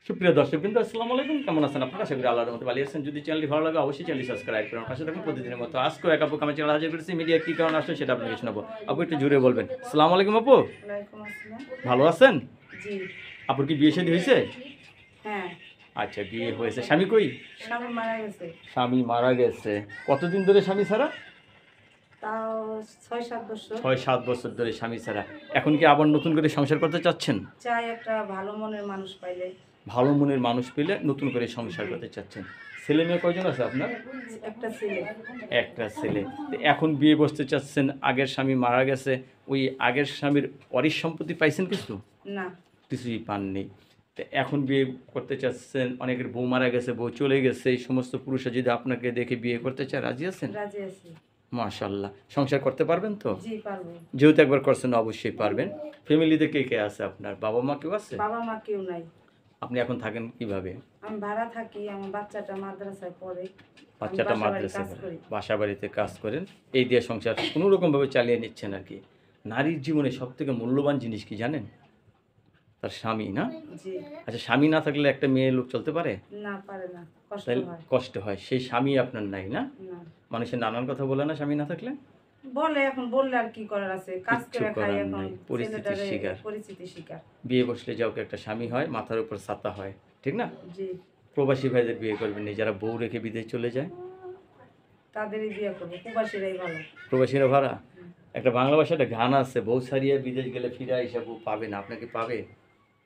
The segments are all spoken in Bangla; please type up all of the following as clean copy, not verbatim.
সুপ্রিয় দর্শকবৃন্দ, আসসালামু আলাইকুম। কেমন আছেন আপনারা? আশা করি আল্লাহর মতো ভালো আছেন। যদি চ্যানেলটি ভালো লাগে অবশ্যই চ্যানেলটি সাবস্ক্রাইব করুন। পাশে থাকুন প্রতিদিনের মতো। আজকেও এক আপু আমার চ্যানেল হাজির করেছি। মিডিয়া কী কারণে আসলে সেটা আপনাকে শোনাবো। আপু একটু জুড়ে বলবেন। আসসালামু আলাইকুম আপু, ওয়ালাইকুম আসসালাম। ভালো আছেন? জি। আপুর কি বিয়ে শাদী হয়েছে? হ্যাঁ। আচ্ছা, বিয়ে হয়েছে। স্বামী কই? স্বামী মারা গেছে। স্বামী মারা গেছে। কতদিন ধরে স্বামী ছাড়া? তাও 6-7 বছর। 6-7 বছর ধরে স্বামী ছাড়া। এখন কি আবার নতুন করে সংসার করতে চাচ্ছেন? চাই একটা ভালো মনের মানুষ পাইলে। ভালো মনের মানুষ পেলে নতুন করে সংসার করতে চাচ্ছেন। ছেলে মেয়ে কয়জন আছে আপনার? একটা ছেলে। একটা ছেলে। তো এখন বিয়ে বসতে চাচ্ছেন, আগের স্বামী মারা গেছে, ওই আগের স্বামীর ওয়ারিশ সম্পত্তি পাইছেন কিছু? না। কিছুই পাননি। তো এখন বিয়ে করতে চাচ্ছেন, অনেকের বউ মারা গেছে, বউ চলে গেছে, এই সমস্ত পুরুষরা যদি আপনাকে দেখে বিয়ে করতে চায়, রাজি আছেন? রাজি আছি। মাশাআল্লাহ। সংসার করতে পারবেন তো? জি পারবো। যেহেতু একবার করছেন অবশ্যই পারবেন। ফ্যামিলিতে কে কে আছে আপনার? বাবা মা কেউ আছে? বাবা মা কেউ নাই। আপনি এখন থাকেন কিভাবে? আমি ভাড়া থাকি, আমার বাচ্চাটা মাদ্রাসায় পড়ে। বাচ্চাটা মাদ্রাসায় পড়ে, বাসা বাড়িতে কাজ করেন, এই দিয়ে সংসার কোনো রকমভাবে চালিয়ে নিচ্ছেন আর কি। নারীর জীবনে সবথেকে মূল্যবান জিনিস কি জানেন? তার স্বামী, না? জি। আচ্ছা, স্বামী না থাকলে একটা মেয়ে লোক চলতে পারে? না, পারে না, কষ্ট তাই হয়। কষ্ট হয়। সেই স্বামী আপনার নাই, না? না। মানুষের নানান কথা বলে না স্বামী না থাকলে? বলে, এখন বললে আর কি করার আছে, কাজ কিচ্ছু করে খাই করার এখন। নাই, পরিস্থিতির ছেলেটারে শিকার। পরিস্থিতির শিকার। বিয়ে বসলে যাও একটা স্বামী হয়, মাথার উপর ছাতা হয়, ঠিক না? জি। প্রবাসী ভাইদের বিয়ে করবেন না, যারা বউ রেখে বিদেশ চলে যায়, তাদেরই বিয়ে করবো, প্রবাসীরাই ভালো। প্রবাসীরা ভাড়া। একটা বাংলা ভাষায় একটা গান আছে, বউ ছাড়িয়ে বিদেশ গেলে ফিরে আইসা বউ পাবে না। আপনাকে পাবে?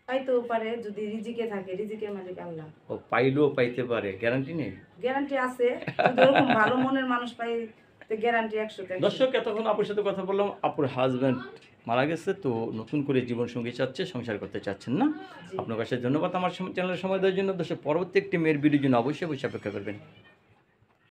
পাইতেও পারে, যদি রিজিকে থাকে, রিজিকের মালিক আল্লাহ। ও পাইলেও পাইতে পারে, গ্যারান্টি নেই। গ্যারান্টি আছে, যদি ওরকম ভালো মনের মানুষ পাই তো গ্যারান্টি 100%। দর্শক, এতক্ষণ আপুর সাথে কথা বললাম। আপুর হাজব্যান্ড মারা গেছে, তো নতুন করে জীবন সঙ্গী চাচ্ছে, সংসার করতে চাচ্ছেন, না? জি। আপনার কাছে ধন্যবাদ আমার চ্যানেলের সময় দেওয়ার জন্য। দর্শক, পরবর্তী একটি মেয়ের ভিডিওর জন্য অবশ্যই অপেক্ষা করবেন।